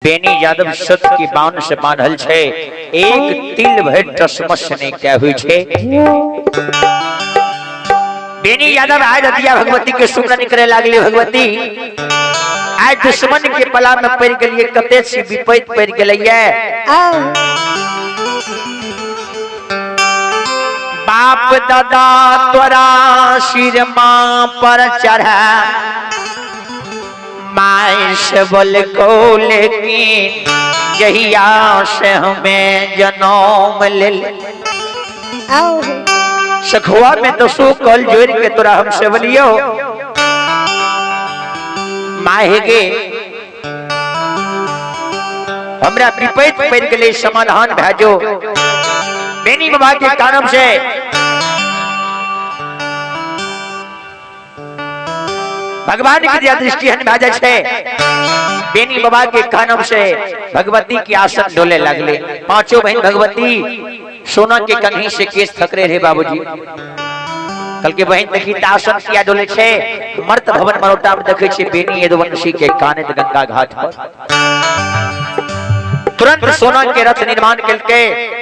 बेनी यादव सत की बाण से बांधल छे, एक तिल भर टसमस नहीं क्या हुई छे। बेनी यादव आज रतिया भगवती के सुमरन करे लागले। भगवती आज दुश्मन के पला में पड़ गलिए, कते से विपरीत पड़ गलिए। बाप दादा तोरा सिर मां पर चढ़ा, माय से बोल को लेकिन जहिया से हमें जन्म ले सखुआ में दसो कल जोड़ के तोरा हमसे बोलियो माहे गे हमरा विपरीत पड़ गए, समाधान भेजो। बेनी बाबा के कारण से भगवान की दिया दृष्टि हन भेजा छे। बेनी बाबा के कानम से भगवती की आसन डोले लगले। पांचों बहन भगवती सोना के कंघी से केस थकरे रहे। बाबूजी कल के बहन देखी आसन किया डोले छे। मर्त भवन मरोटा में देखे छे बेनी यदुवंशी के काने गंगा घाट पर तुरंत सोना के रथ निर्माण करके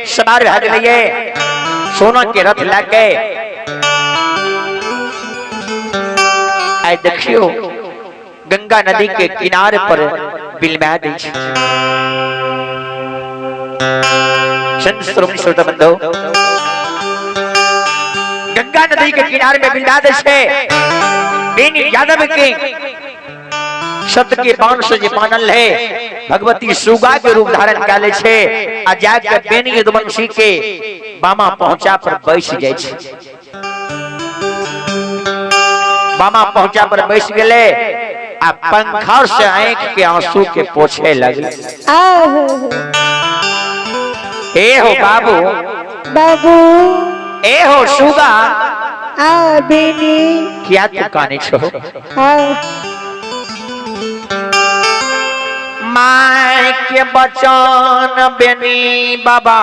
सवार भाग लिए। सोना के रथ लाके आई देखियो गंगा नदी के किनारे पर बिलमा दी छे। श्रोता बंधु गंगा नदी के किनारे में बिलमा दे छे। बेनी यादव के सत्य के बाण से जे मानल है, भगवती सुगा के रूप धारण काले छे। आ जाके बेनी यदुवंशी के बामा पहुंचा पर बैठ जाय छे। बामा पहुंचा पर बैठ गेले आ पंखा से आंख के आंसू के पोछे लगले। ए हो बाबू बाबू, ए हो सुगा बेनी क्या तू काने छो? माय के बचन बेनी बाबा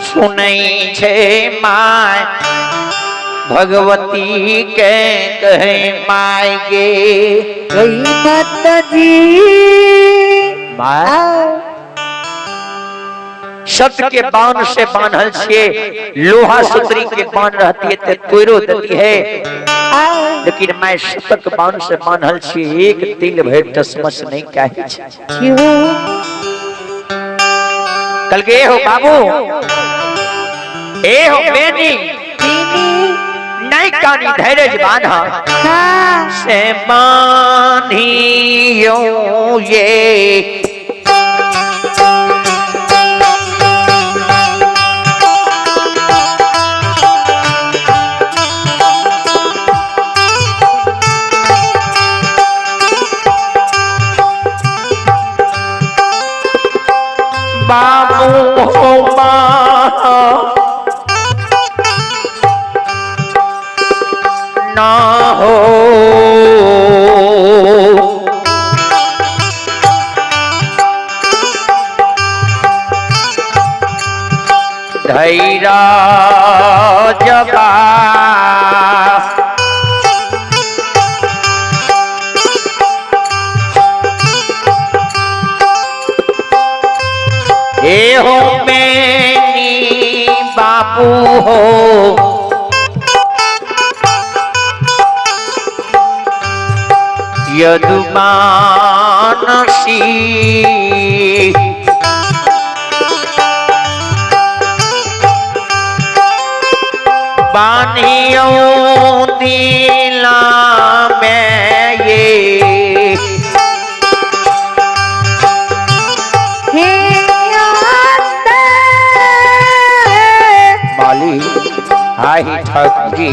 सुनै छे। माय भगवती के कहे माय गे माता जी सत्य के बाण से बांधल छे। लोहा सूत्री के बाण रहती है तो तोड़ो देती है, लेकिन मैं सतक बाण से बांधल छी। एक तिल भर टसमस नहीं काहे छी। कल के हो बाबू, ए हो बेनी नहीं कानी धैर्य बांधा से बांधियो ये। बाबू हो ना हो धैरा जगा ए हो बेनी बाबू हो यदुमानसी बानियों दिला में ये माली हाय ठाकुर जी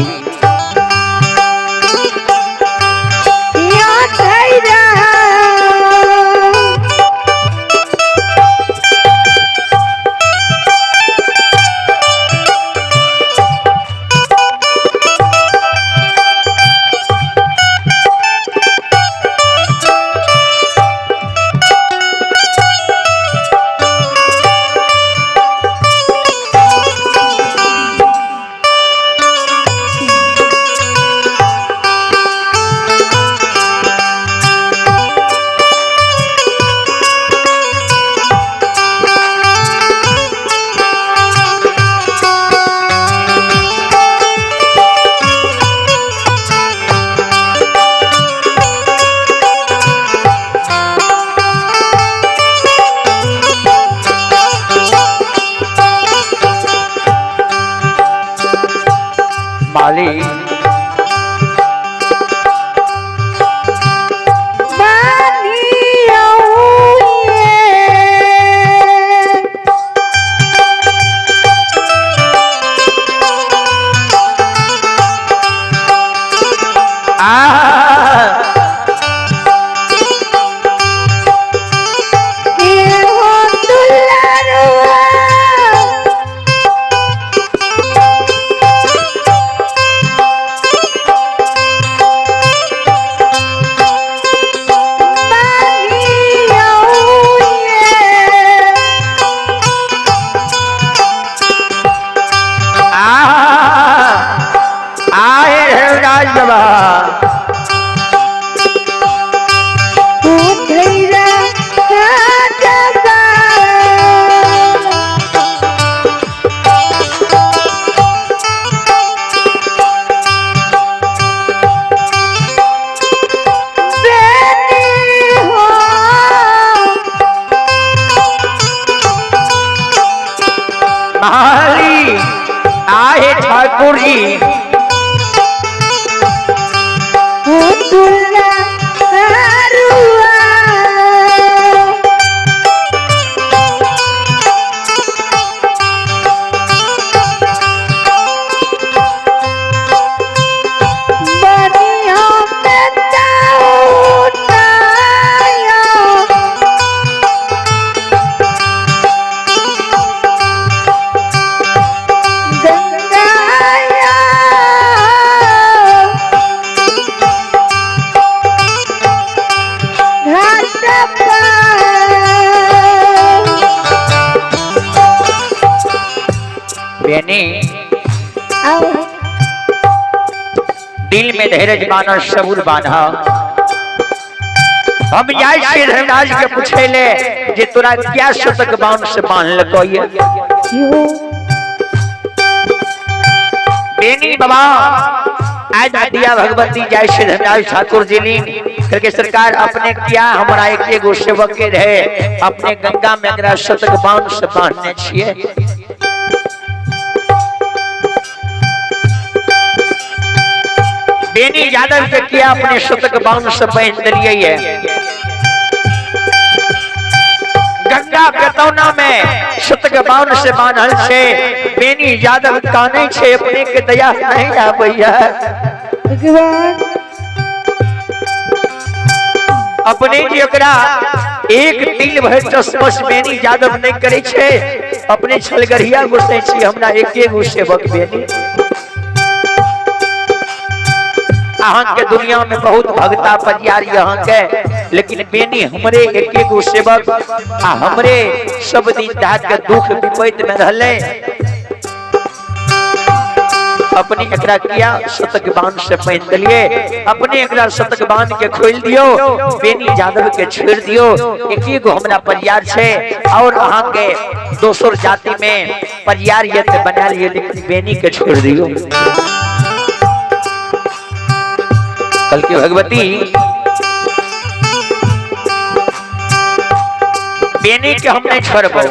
ठाकुर जी दुल्ला हरुआ बनिया में उठाया गंगाया घाट बेनी पर दिल में धैर्य बाना सबूर बांधा हम जाय श्री धर्मराज के पूछेले जे तोरा क्या शतक बांध से बांधलको ये बेनी बाबा आज दिया भगवती जय श्री धर्मराज ठाकुर जी ने करके सरकार अपने क्या हमारा एक गो सेवक के रहे अपने गंगा में अगर शतक बांध से बांधने छिए बेनी यादव के किया अपने शतक बांध से बांध दिलिए गंगा बेतौना में शतक बांध से बांधल छे बेनी यादव काने छे अपने के दया नहीं आबैया भगवान अपने जी ओकरा एक तिल भर चश्मस बेनी यादव नहीं करे छे अपने छलगढ़िया घुसे छी हमरा एके गो सेवक बेनी अहाँ के दुनिया में बहुत भगता परियार यहाँ के लेकिन बेनी हमरे एके गो सेवक आ हमरे सब दिन रात के दुख विपैत में रहले अपने एकरा किया शतक बांध से बांध दिलिए अपने एकरा शतक बांध के खोल दियो बेनी यादव के छोड़ दियो एके गो हमरा परियार छे और अहाँ के दोसर जाति में परियार ये बना लिए लेकिन बेनी के छोड़ दियो कल की भगवती बेनी के हम नहीं छोड़बो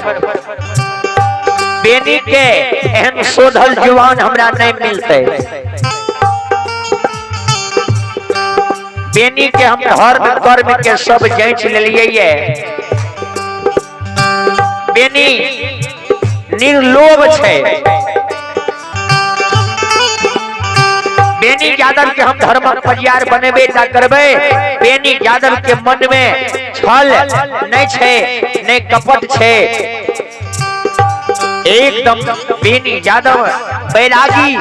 बेनी के एहन शोधल जवान हमरा नहीं मिलते बेनी के हम धर्म कर्म के सब जांच लेलिए बेनी निर्लोभ छे बेनी यादव के हम धर्म परियार बनेबे ता करबे बेनी यादव के मन में छल नहीं छे नहीं कपट छे एकदम बेनी यादव बैरागी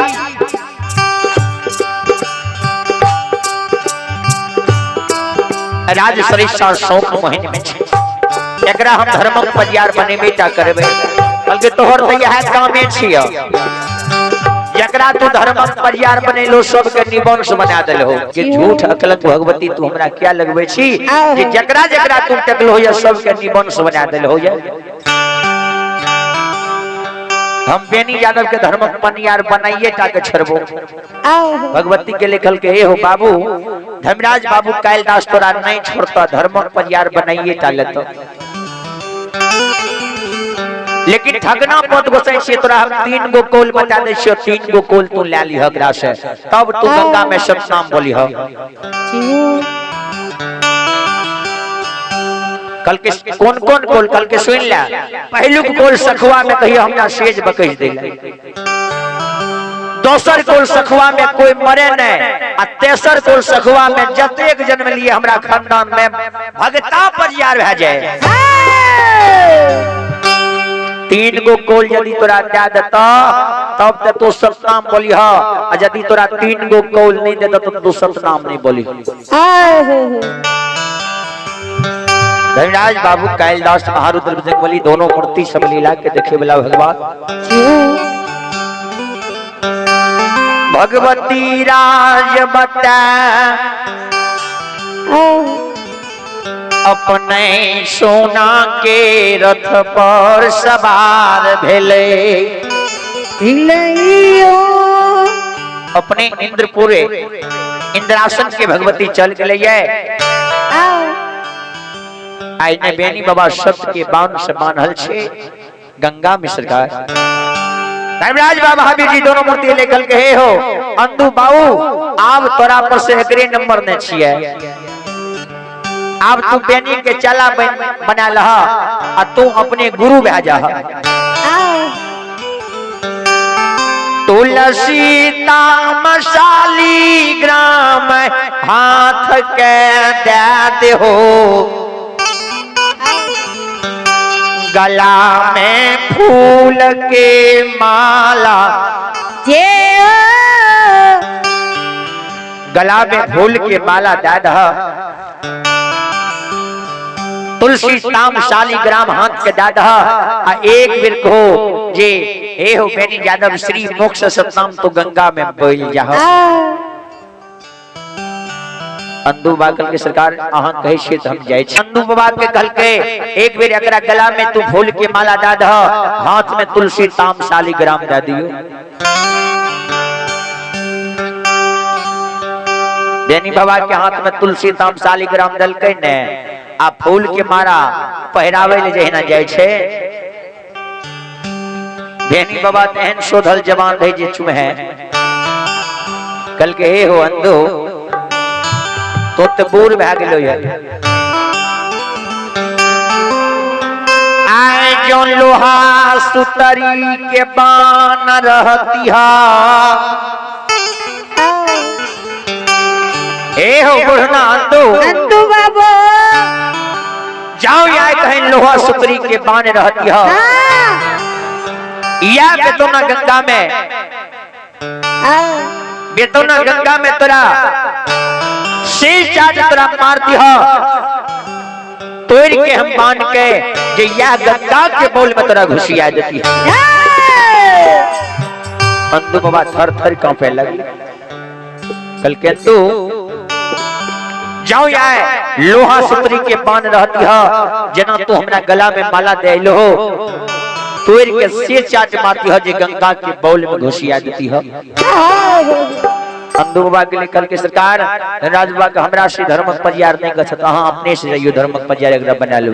राज सरिसा शौक महीने में छे एकरा हम धर्म परियार बनेबे ता करबे बल्कि तोहर तो यह कामे छियो जकरा तू धर्म परियार बनेलो सब के निवंश बना देलो कि झूठ अकलंक भगवती तू हमरा क्या लगबे छी कि जकरा जकरा तू टकलो हो सब के निवंश बना देलो हो हम बेनी यादव के धर्म परियार बनाइए ता के छरबो भगवती के लिखल के हो बाबू धर्मराज बाबू कैलदास तोरा नहीं छोड़ता धर्म परियार बनाइए ता लेतो लेकिन ठगना पद गोसाई से तोरा हम 3 गो कौल बता दे छियो 3 गो कौल तू ले ली हकरा से तब तू गंगा में सब नाम बोली हो कल के कौन कौन कौल कल के सुन ले पहलुक कौल सखुआ में कहियो हमरा सेज बकैस देला दोसर कौल सखुआ में कोई मरे नहीं आ तेसर कौल सखुआ में जतेक जन्म लिए हमरा खानदान में भगता परियार भ जाए 3 गो कौल यदि तोरा दे देता तब ते तू सतनाम बोली हा आ यदि तोरा 3 गो कौल नहीं देता तो तू सतनाम नहीं बोली धर्मराज बाबू कैलदास महारुद्र बजरंगबली दोनों मूर्ति सब लीला के देखे वाला भगवान भगवती राज बता अपने सोना के रथ पर सवार भेले अपने इंद्रपुरे इंद्रासन के भगवती चल गए आई ने बेनी बाबा शब्द के बाण से बांधल छे गंगा में सरकार धर्मराज बाबा महावीर जी दोनों मूर्ति लेकर के हे हो अंधु बाबू आप तोरा पर से अग्रे नंबर ने छिए आप तू बेनी के चला बना लहा आ तू अपने गुरु भेजा तुलसी तामशाली ग्राम हाथ के दे हो गला में फूल के माला जे गला में फूल के माला दादा तुलसी तामशाली ग्राम हाथ के दादा आ एक बेर को जे हे हो बेनी यादव श्री मोक्ष सतनाम तो गंगा में बोल जा अंधु बाकल के सरकार अहां कहे छे त हम जाय छी अंधु बाबा के कहल के एक बेर एकरा गला में तू फूल के माला दा द हाथ में तुलसी तामशाली ग्राम दा दियो बेनी बाबा के हाथ में तुलसी तामशाली ग्राम दल के ने आ फूल के मारा पहरावे ले जहिना जाय छे बेनी बाबा तेहन शोधल जवान रहे जे चुमे कल के हे हो अंधो तो तबूर भए गेलो है आए जो लोहा सुतरी के बान रहती हा ए हो बुढ़ना अंधो बाबू जाओ या कहीं लोहा सुतरी के बान रहती हा या बेतौना गंगा में बेतौना गंगा में तोरा शेष जात तोरा मारती हो तोड़ के हम बांध के जे या गंगा के बोल में तोरा घुसिया देती है अंधु बाबा थर थर कांपे लगी कल के तू जाओ या लोहा सुतरी के बांध रहती हो जना तू हमरा गला में माला दे लो तोड़ के शेष जात मारती हो जे गंगा के बोल में घुसिया देती हो अंधु बाबा के लिए कल के सरकार राज बाबा का हमरा से धर्मक परियार नहीं गछत अहां अपने से जाइयो धर्मक परियार एकरा बना लो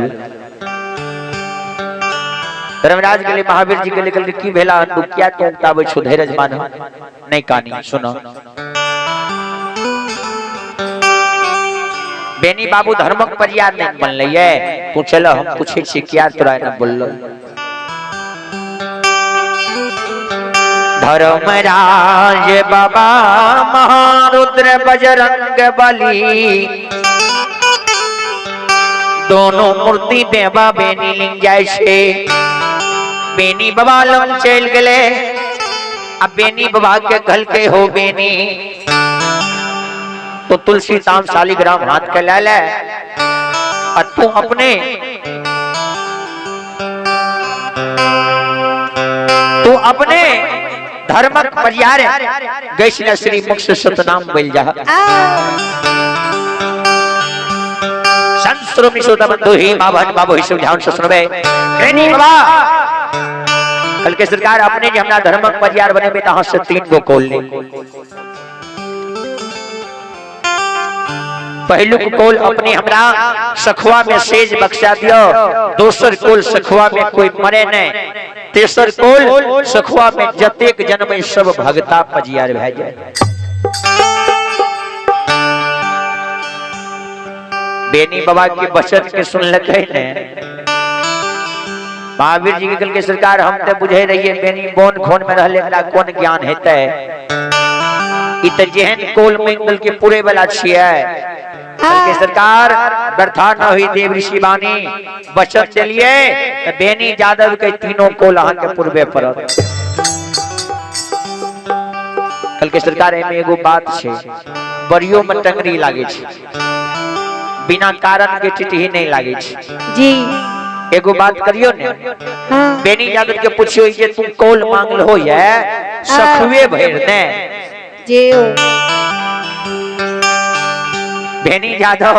धर्मराज के लिए महावीर जी के लिए कल के की भेला अंधु क्या तू ताबे छु धैर्य मान नहीं कहानी सुनो बेनी बाबू धर्मक परियार नहीं बन लइए तू चलो हम पूछे छी क्या तोरा न बोललो धर्मराज बाबा महारुद्र बजरंग बली दोनों मूर्ति बेबा बेनी लिंग जाय छे बेनी बाबा लंग चल गेले अब बेनी बाबा के कहल के हो बेनी तो तुलसी तामशाली ग्राम हाथ के ले ले और तू अपने धर्मक परियार गैसना श्री मोक्ष सतनाम बोल जा संस्रो मिसोदा बंधु ही माभन बाबू ही सुझाव से सुनबे रेनी बाबा कल के सरकार अपने जे हमरा धर्मक परियार बने में तहां से 3 गो कोल ले पहलू कोल अपने हमरा सखुआ में सेज बख्शा दियो दोसर कोल सखुआ में कोई मरे नहीं तेसर कोल सखुआ में जतेक जन्म सब भगता पजियार भए जाए बेनी बाबा के वचन के सुनलकै ने महावीर जी के कल के सरकार हम ते बुझे रहिए बेनी बोन खोन में रहले एकरा कोन ज्ञान हेतै इ त जेहन कोल मंगल के पूरे वाला छियै के सरकार व्यर्था न हुई देव ऋषि वाणी वचन चलिए बेनी यादव के तीनों कोल अहां के पूर्वे पड़त कल के सरकार में एगो बात छे बड़ियो में टंगरी लागे छे बिना कारण के टिटही नहीं लागे छे जी एगो बात करियो ने बेनी यादव के पूछियो जे तू कोल मांगल हो ये सखुए भर ने जी बेनी यादव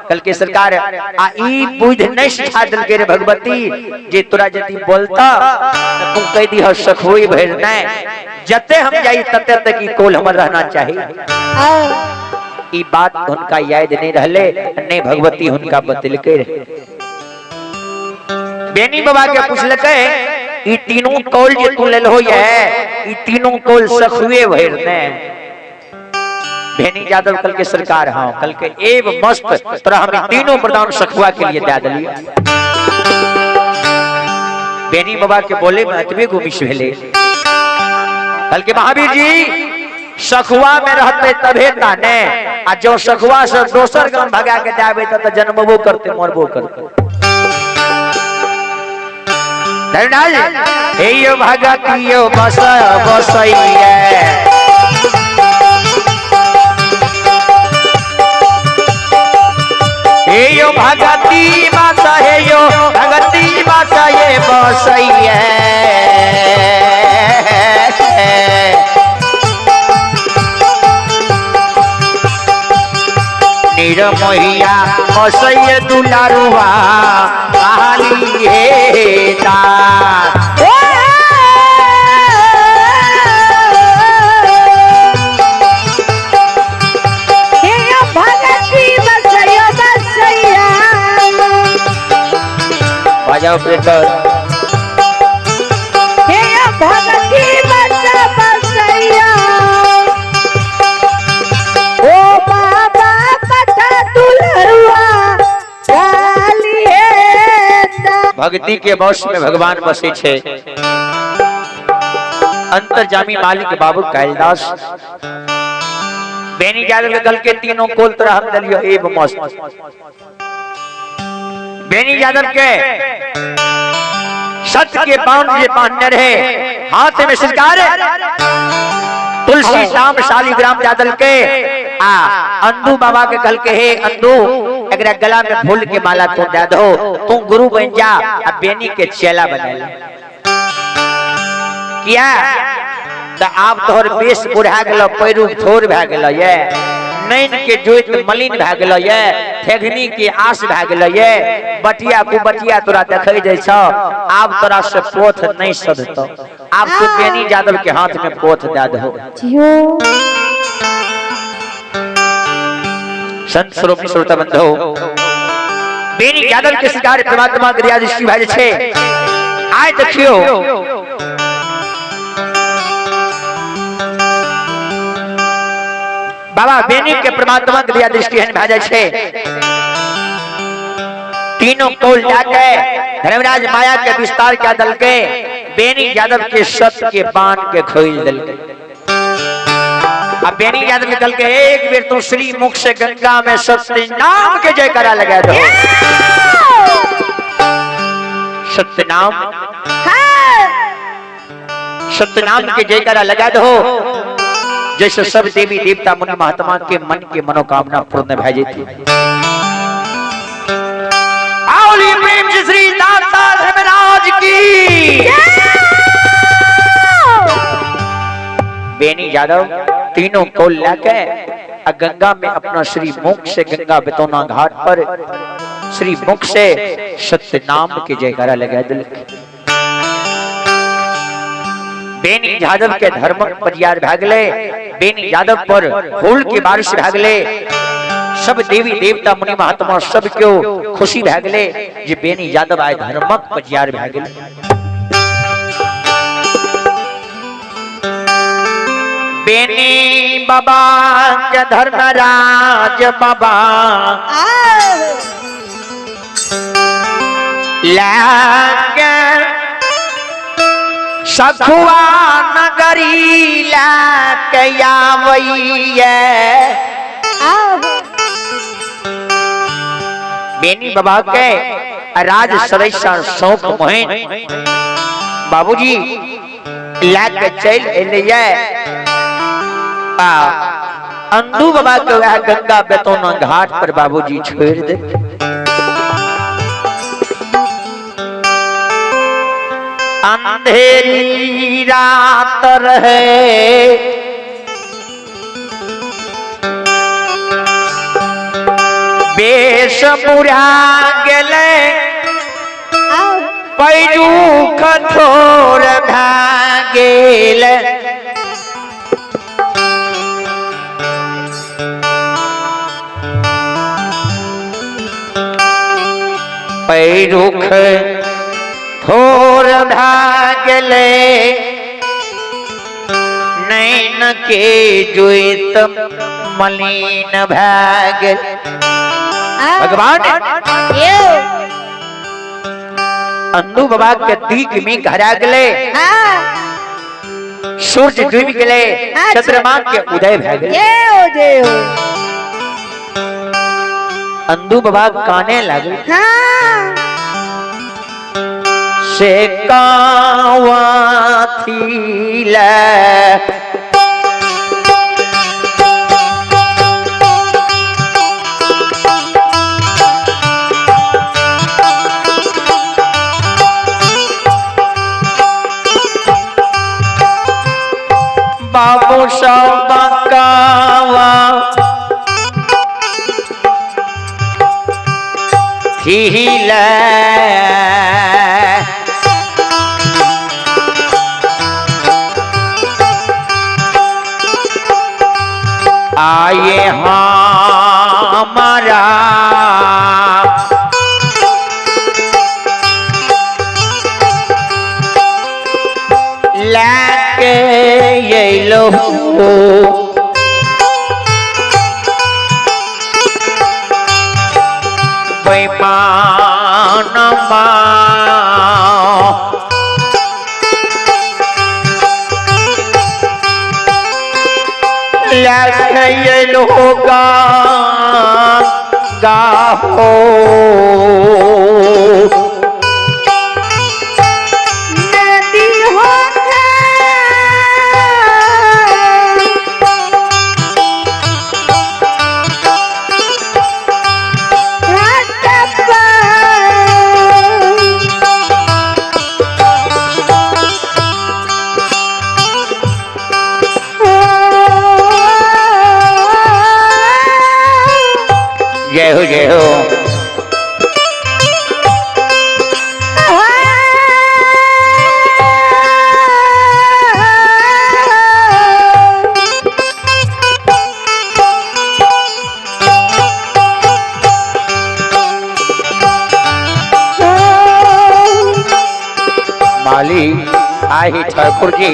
कल के सरकार आ ई बुझ नहीं सिखा दल के रे भगवती जे तोरा जति बोलता तू कह दी हो सखोई भर नै जते हम जाई तते तक ई कोल हमर रहना चाहिए ई बात उनका याद नहीं रहले नहीं भगवती उनका बतल के बेनी बाबा के पूछलकै ई तीनों कौल जे तू लेल हो ये ई तीनों कौल सखुए भर ने बेनी यादव कल के सरकार हाँ कल के एव मस्त तोरा हम तीनों प्रदान सखुआ के लिए दे दिलिए बेनी बाबा के बोले में अतबे गुमिश भेले कल के महावीर जी सखुआ में रहते तबे ताने आ जो सखुआ से दोसर गांव भगा के जाबे त जन्मबो करते मरबो करते धरनाल हे यो भगतियो बस बसैया हे यो भगती माता हे यो भगती माता ये बसैया निरमैया बसैया दुलारुआ काली हे ता बजाओ प्रेटर हे भगती बसा बसैया ओ बाबा कथा दुलरुआ काली हे भक्ति के वश में भगवान बसे छे अंतर्जामी मालिक बाबू कैलाश बेनी यादव कल के तीनों कोल तरह हम दलियो एव मस्त बेनी यादव के सत्य के बाउंड जे बांधने रहे हाथ में सरकार तुलसी राम शालीग्राम यादव के अंदू बाबा के कल के हे अंदू एकरा गला में फूल के माला तू दे दो तू गुरु बन जा अब बेनी के चेला बने किया तो आप तोहर बेस बुढ़ा गेलो पैरू थोर भए गेलो ये नैन के जोत मलिन भए गेलो ये ठेगनी के आस भए गेलो ये बटिया कुबटिया तोरा देखै जाइ छ आब तोरा से पोथ नहीं सधतो आब तू बेनी यादव के हाथ में पोथ दे दो संत स्वरूप श्रोता बंधु बेनी यादव के शिकार परमात्मा क्रिया दृष्टि भए छै आइ देखियो बाबा बेनी के परमात्मा क्रिया दृष्टि हन भए छै तीनों कौल जाके धर्मराज माया के विस्तार क्या दल के बेनी यादव के सत्य के बाण के खोल दल के अब बेनी यादव निकल के एक बेर तो श्री मुख से गंगा में सत्य नाम के जयकारा लगा दो सत्य नाम के जयकारा लगा दो जैसे सब देवी देवता मुनि महात्मा के मन के मनोकामना पूर्ण भए जेती आओली प्रेम से श्री दाता धर्मराज की बेनी यादव तीनों को लेके गंगा में अपना श्री मुख से गंगा बेतौना घाट पर श्री मुख से सत्य नाम के जयकारा लगा दिल बेनी यादव के धर्म परियार भागले बेनी यादव पर फूल की बारिश भागले सब देवी देवता मुनि महात्मा सब क्यों खुशी भागले जे बेनी यादव आए धर्मक परियार भागले बेनी बाबा के धर्मराज बाबा लागे सखुआ नगरी लाके आवैया बेनी बाबा के राज सरेसा शौक मोहन बाबूजी लाके चल एलिया अंदू बाबा के वह गंगा बेतौना घाट पर बाबूजी छोड़ दे अंधेरी रात रहे बेश मुरा गेले पैरू कठोर भागेल पैरुख थोर भागले नैन के जुइत मलिन भाग भगवान ये अंधु बाबा के दिग में घरा गले सूरज डूब गले चंद्रमा के उदय भय गए ये ओ देव अंधु बाबा काने लगे हाँ से कावा थीला बाबू सब कावा थीला आए हमारा लाके ये लो बेमान लाके ये लोगा गाहो नदी होगा जय हो जय हो माली आई ठाकुर जी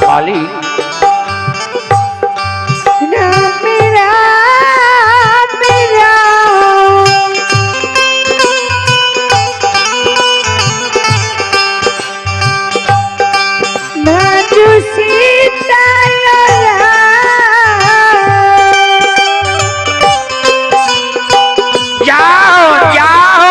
माली मेरा मेरा नाजू सीता जाओ जाओ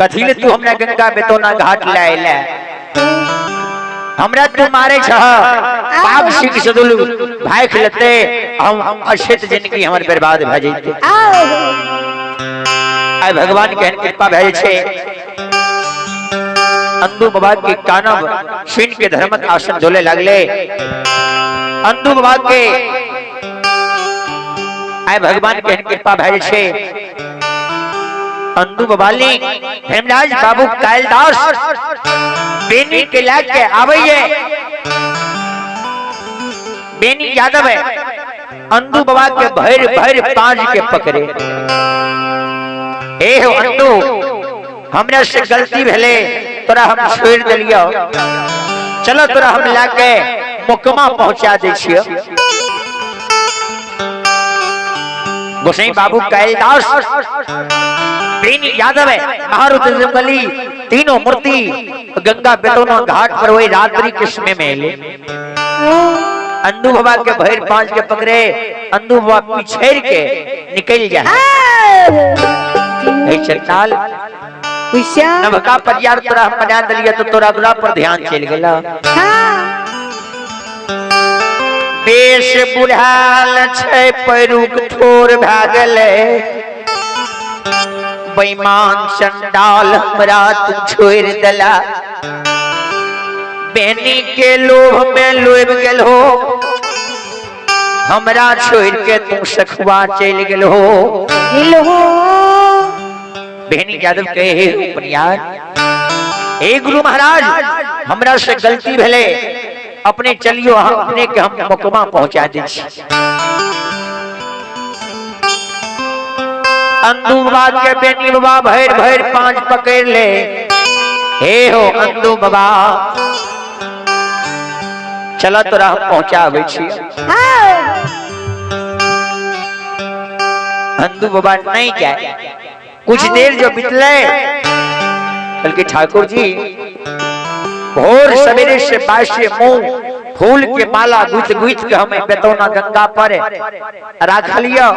कथी ले तू हमरा गंगा बेतौना घाट ले आइले हमरा तू मारे छ पाप सीख सदुल भाई खलते हम अशेत जिंदगी हमर बर्बाद भ जइते आय भगवान के कृपा भय छे अंदू बाबा के कानब सुन के धर्मक आसन डोले लगले अंदू बाबा के आय भगवान के कृपा भय छे अंदू बाबाली हेमराज बाबू कालदास बेनी के लाके आवे बेनी यादव है अंदू बाबा के भैर भैर पांच के पकड़े ए हो अंदू हमरा से गलती भेले तोरा हम छोड़ देलियो चलो तोरा हम लाके मुकमा पहुंचा दे छियो गोसाई बाबू कैलाश बेनी यादव है महारुद्र जंगली तीनों मूर्ति गंगा बेतौना घाट पर वही रात्रि के समय में ले अंदू बाबा के भैर पांच के पकड़े अंदू बाबा पिछेड़ के निकल जाए चल नभका परियार तोरा हम बना दिलिया तो तोरा दुला पर ध्यान चल गेला बेश बुढ़ाल छै पैरुक ठोर भागले बेईमान चंडाल हमरा तू छोड़ देला बेनी के लोभ में लोभ गेल हो हमरा छोड़ के तू सखुआ चल गेल हो बेनी यादव कहे उपनियार हे गुरु महाराज हमरा से गलती भेले अपने चलियो हम अपने के हम मुकमा पहुंचा दे अंदू बाबा के बेनी बाबा भैर भैर पांच पकड़ ले हे हो अंदू बाबा चला तोरा हम पहुंचाबे छी अंदू बाबा नहीं जाए कुछ देर जो बितले बल्कि ठाकुर जी भोर सवेरे से बासे मुंह फूल के माला गुथ गुथ के हमें बेतौना गंगा पर राख लिया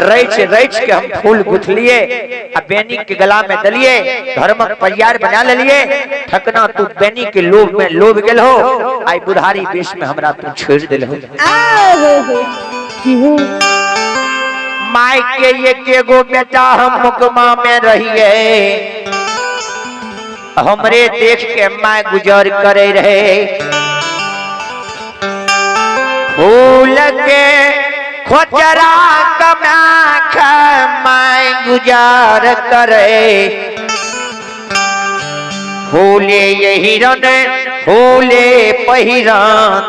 रच रच के हम फूल गुथ लिए आ बेनी के गला में दलिए धर्मक परियार बना लिए ठकना तू बेनी के लोभ में लोभ गेल हो आई बुधारी वेश में हमरा तू छोड़ दिल हो माई के ये गो बेटा हम मुकमा में रहिए हमरे देख के माय गुजर करे रहे फूल के खोचरा कमा माय गुजार करे फूले यही रन फूले पहिरान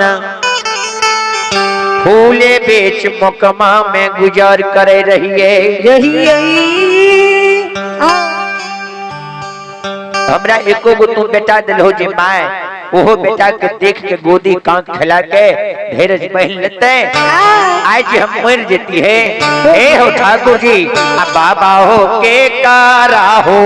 फूले बेच मुकमा में गुजार करे रहिए हमरा एको गो तू बेटा दिल हो जे माय ओहो बेटा के देख के गोदी कांख खिला के धीरज पहन लेते आज हम मर जेती है ए हो ठाकुर जी आ बाबा हो के कारा हो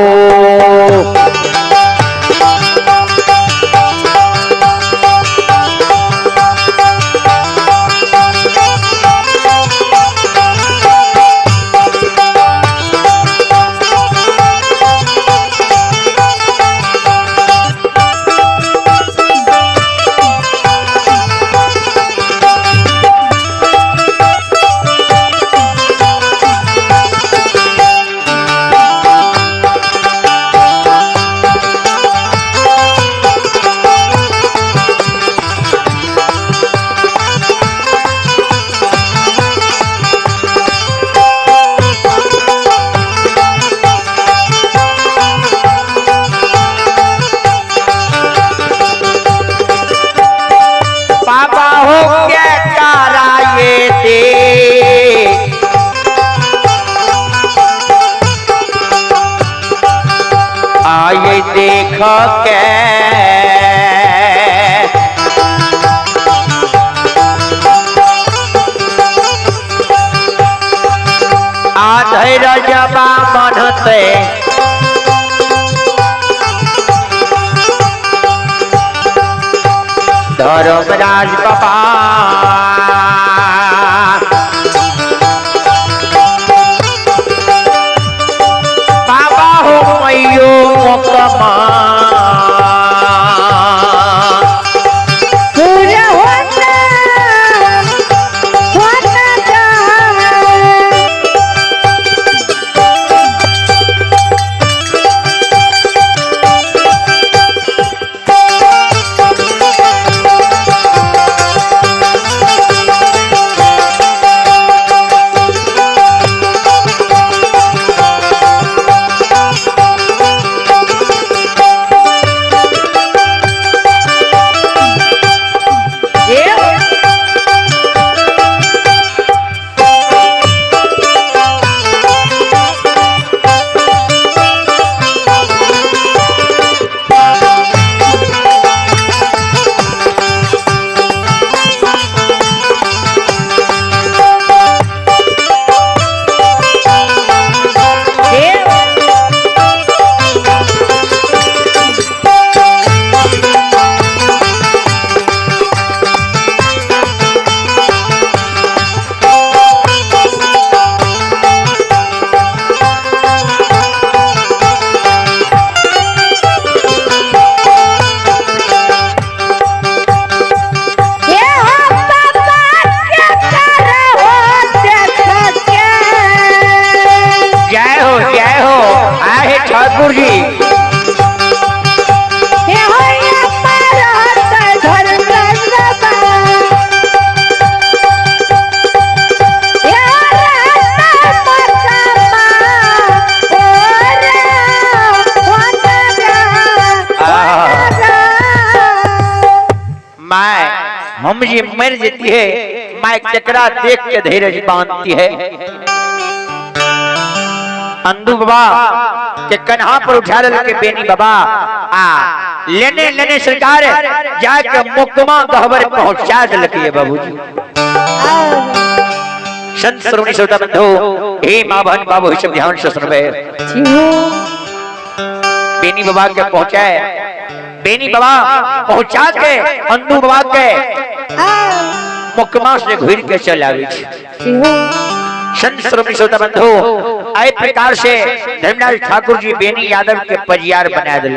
आए देख के आधर जबा बनते धर्मराज बाबा मैयो मोकमा पूरा होता जा ठाकुर जी हम जी मर जाती है मैं चकरा देख के धीरज बांधती है। अंधु बाबा के कन्हा पर उठा के बेनी बाबा लेने लेने सरकार जाके मुकमा गहबर पहुंचा दिलके बाबूजी। संत श्रोमणी श्रोता बंधु हे मां बहन बाबू सब ध्यान से सुनबे। बेनी बाबा के पहुंचाए, बेनी बाबा पहुंचा के अंधु बाबा के मुकमा से घुर के चल आवे। संत श्रोमणी श्रोता बंधु आए प्रकार से धर्मराज ठाकुर जी बेनी यादव के परियार बना दिल।